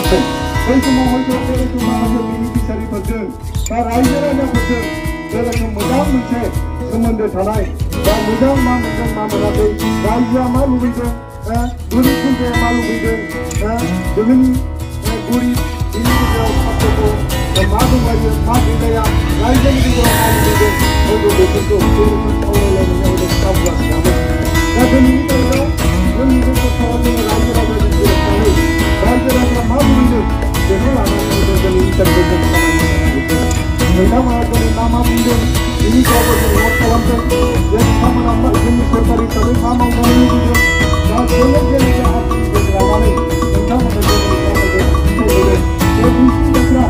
मोनाखै बै समाव हयथ' बे रोखोम माखासे बेनिफिसियारिफोरजों बा रायजो राजाफोरजों बे रोखोम मोजां मोनसे सोमोन्दो थानाय बा मोजां मा मोनदों मा मोनाखै रायजोआ मा लुबैदों गोरिब गुन्द्राया मा लुबैदों दोहोनि गरिब बिनि गेजेराव साफ्रोमबो मा दंलायो मा गैलाया रायजोनि गेजेराव मा लुबैदों हयथ' बेफोरखौ बे रोखोम सावरायलायनायाव हयथ' खाबु लाखिनांगोन दा दिनैनि तारिखाव जोंनि बे सरकारा जोङो रायजो राजाजों गोरोबनानै रायजो राजाया मा लुबैदों बेखौ लानानै हयथ' जोंनि तारिखाव जों खामानि मावनो नोंथांमोना दिनै मा बुंदों बिनि सायावबो जों नट खालामदों जे बिथांमोना जोंनि सरकार हिसाबै मा मावजानो लुबैदों दा बेलेग बेलेग राहाफोरखौ लानानै नोंथांमोननो जों फिथाइ होदों बे दिन्थिग्राफ्रा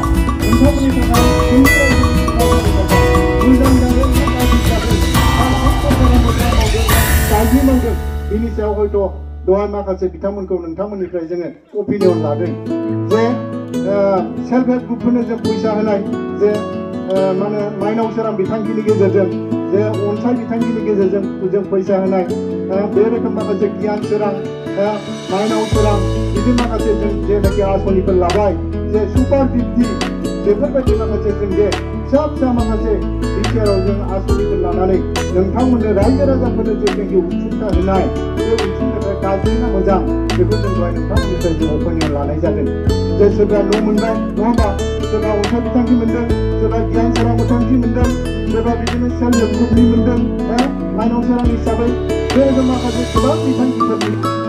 नोंथांमोननि थाखाय जोंनि रायजोनि थाखाय मोजां जागोन ना गाज्रि जागोन मा सरकारा मोजां मावदों गाज्रि मावदों बिनि सायाव हयथ' दहाय माखासे बिथांमोनखौ नोंथांमोननिफ्राय जोङो अपिनियन लादों जे सेल्फ हेल्प ग्रुपफोरनो जों फैसा होनाय जे माने माइनाव सोरां बिथांखिनि गेजेरजों जे अनसाय बिथांखिनि गेजेरजों जों फैसा होनाय बे रोखोम माखासे गियान सोरां माइनाव सोरां बिदि माखासे जों जेनाखि आसनिफोर लाबाय जे सुपार 50 बेफोरबायदि माखासे जों जे फिसा फिसा माखासे बिटिआरआव जों आसनिफोर लानानै नोंथांमोननो रायजो राजाफोरनो जेनाखि अनसुंथाइ होनाय बे अनसुंथाइया गाज्रि ना मोजां बेखौ जों दहाय नोंथांमोननिफ्राय जों अपिनियन लानाय जादों जे सोरबा न' मोनबाय नङा होमबा सोरबा अनसाय बिथांखि मोनदों सोरबा गियान सोरां बिथांखि मोनदों सोरबा बिदिनो सेल्फ हेल्प ग्रुपनि मोनदों माइनाव सोरां हिसाबै बे रोखोम माखासे गोबां बिथांखिफोरनि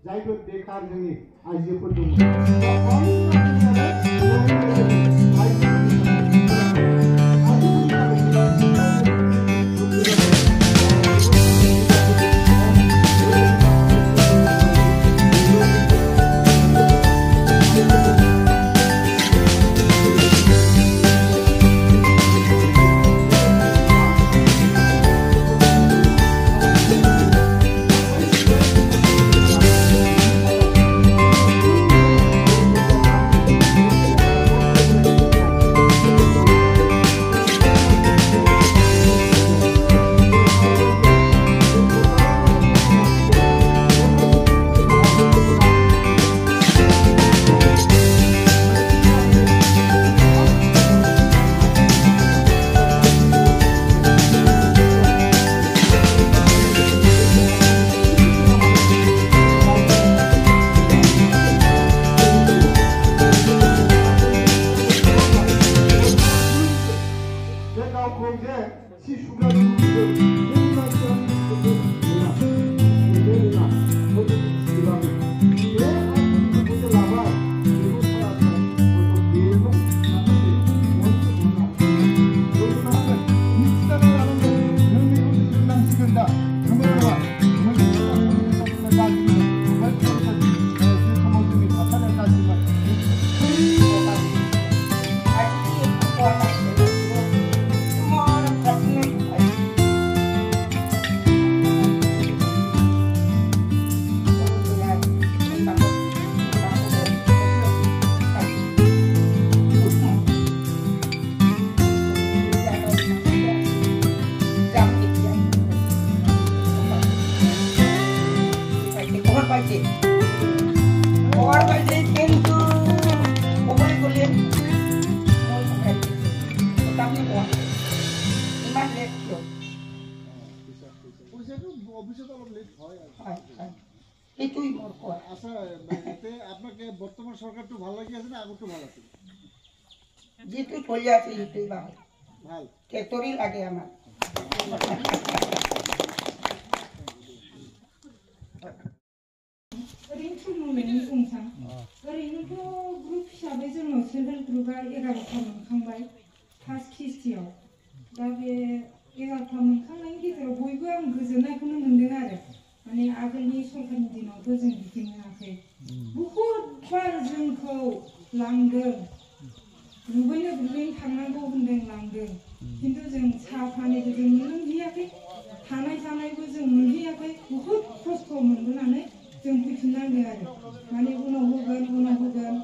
जायफोर बेकार जोंनि आइजोफोर दङ বর্তমান সরকারটা ভালো লাগে আছে না আগরটা ভালো আছে যেটু চলে আছে এটাই ভালো ভালো কেতরি লাগে আমার ओरैनोथ' मोननै बुंसां ओरैनोथ' ग्रुप हिसाबै जोङो सेल्फ हेल्प ग्रुपआ 11था मोनखांबाय फार्स्ट किस्तियाव दा बे 11था मोनखांनायनि गेजेराव बयबो आं गोजोननायखौनो मोनदों आरो माने आगोलनि सरकारनि दिनावथ' जों बिदि मोनाखै बहुद बार जोंखौ लांदों दुगैनो थांनांगौ होनदों लांदों खिन्थु जों साहा पानिबो जों मोनलोंहैयाखै थानाय जानायबो जों मोनहैयाखै बहुद खस्थ' मोनबोनानै जों फैफिननांगोन आरो माने उनाव होगोन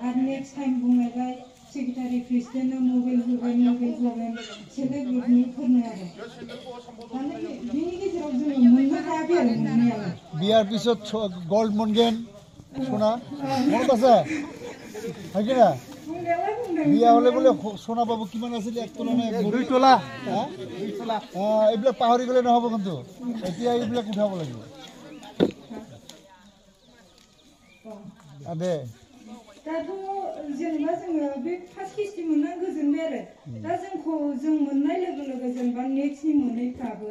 आरो नेक्स्ट टाइम बुंलायबाय सेक्रेटारि प्रेसिडेन्टनो मबाइल होगोन सेल्फ हेल्प ग्रुपनिफोरनो आरो माने बेनि गेजेराव जोङो मोननो हायाखै आरो मोननायालाय बियार पिছত गल्ड मोनगोन सना मনত আছে हायकिना বিয়া হলে বলে সোনা পাবো কিমান আছিল 1 তোলা না 2 তোলা এইবিলাক পাহৰি গলে নহব কিন্তু এতিয়া এইবিলাক উঠাব লাগিব আদে दाथ' जेनेबा जोङो बे फार्स्ट किस्ति मोनना गोजोनबाय आरो दा जोंखौ जों मोननाय लोगो लोगो जेनेबा नेक्स्टनि मोनैफ्राबो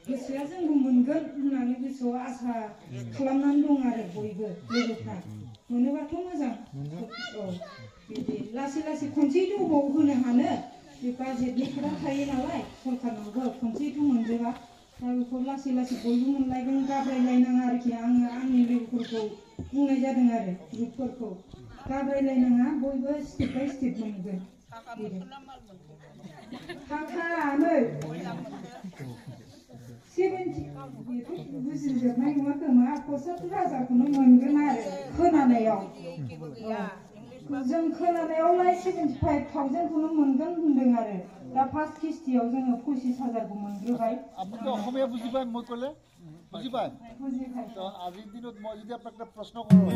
गोसोआ जोंबो मोनगोन होननानै गोसोआव आसा खालामनानै दं आरो बयबो लोगोफ्रा मोनोबाथ' मोजां औ बिदि लासै लासै खनसेथ' अबाव होनो हानो बे बाजेटनि खोथा थायो नालाय सरकारनावबो खनसेथ' मोनजोबा दा बेखौ लासै लासै बयबो मोनलायगोन गाब्रायलायनाङा आरोखि आङो आंनि लोगोफोरखौ बुंनाय जादों आरो ग्रुपफोरखौ गाब्रायलायनाङा बयबो स्टेप बाय स्टेप मोनगोन थाखा नै 70 बुजिजोबनाय नङा खोमा 75,000खौनो मोनगोन आरो खोनानायाव जों खोनानायावलाय 75,000खौनो मोनगोन होनदों आरो दा फार्स्ट किस्तियाव जोङो 25,000खौ मोनग्रोबाय আপুনি অসমীয়া বুজি পায় মই ক'লে বুজি পায় তো আজিৰ দিনত মই যদি আপোনাক এটা প্ৰশ্ন কৰোঁ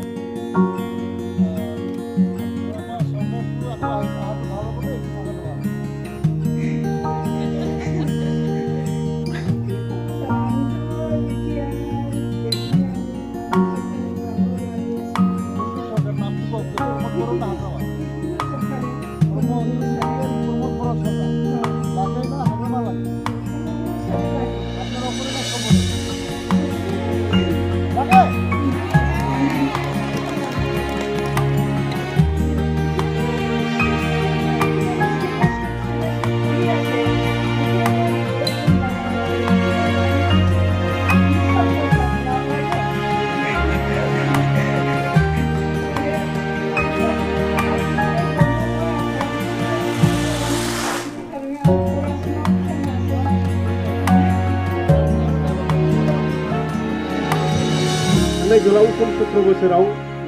गोलाव सम 17 बोसोराव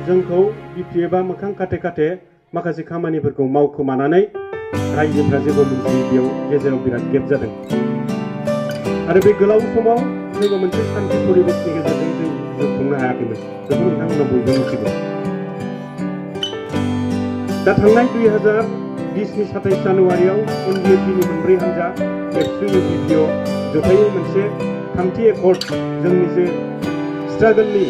जोंखौ बिपिएफआ मोखां खाथे खाथे माखासे खामानिफोरखौ मावखोमानानै रायजोफ्रा जेबो मोनथियैयाव गेजेराव बिराद गेप जादों आरो बे गोलाव समाव जोङो मोनसे शान्ति परिबेसनि गेजेरजों जों खुंनो हायाखैमोन बेखौ नोंथांमोना बयबो मिथिगौ दा थांनाय 2020नि 27 जानुवारियाव एनडिएफबिनि मोनब्रै हान्जा एबसु इउपिपिअ जथायै मोनसे थामथि एकर्ड जोंनि जे स्ट्रागलनि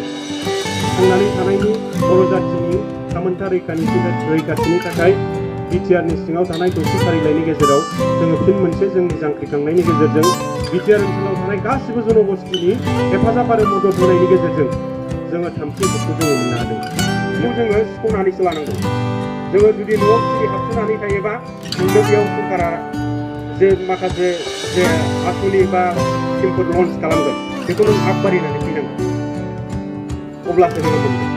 थांनानै थानायनि बर' जाथिनि थामोनथा रैखाथिनि थाखाय बिटिआरनि सिङाव थानाय 6 फारिलाइनि गेजेराव जोङो फिन मोनसे जोंनि जांख्रिखांनायनि गेजेरजों बिटिआर ओनसोलाव थानाय गासिबो जनगोष्ठीनि हेफाजाब आरो मदद होनायनि गेजेरजों जोङो थामथि एकर्डखौ जोङो मोननो हादों बेखौ जोङो सिख'नानैसो लानांगौ जोङो जुदि न'आव सिरि हाबसोनानै थायोबा जोंनो बेयाव सरकारा जे माखासे जे आसुनि बा स्किमफोर लन्च खालामगोन बेखौ नों हाब बारिनानै फैनांगोन अब्लासो जोङो मोनगोन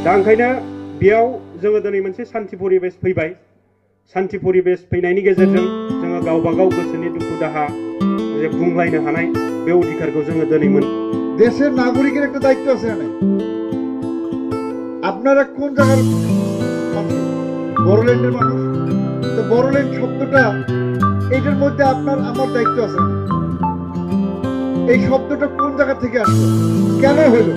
दा ओंखायनो बेयाव जोङो दिनै मोनसे शान्ति परिबेस फैबाय शान्ति परिबेस फैनायनि गेजेरजों जोङो गावबा गाव गोसोनि दुखु दाहा जे बुंलायनो हानाय बे अधिकारखौ जोङो दिनै मोन দেশের নাগরিকের একটা দায়িত্ব আছে এখানে আপনারা কোন জায়গার মানুষ বড়োল্যান্ডের মানুষ তো বড়োল্যান্ড শব্দটা এটার মধ্যে আপনার আমার দায়িত্ব আছে এই শব্দটা কোন জায়গা থেকে আসলো কেন হলো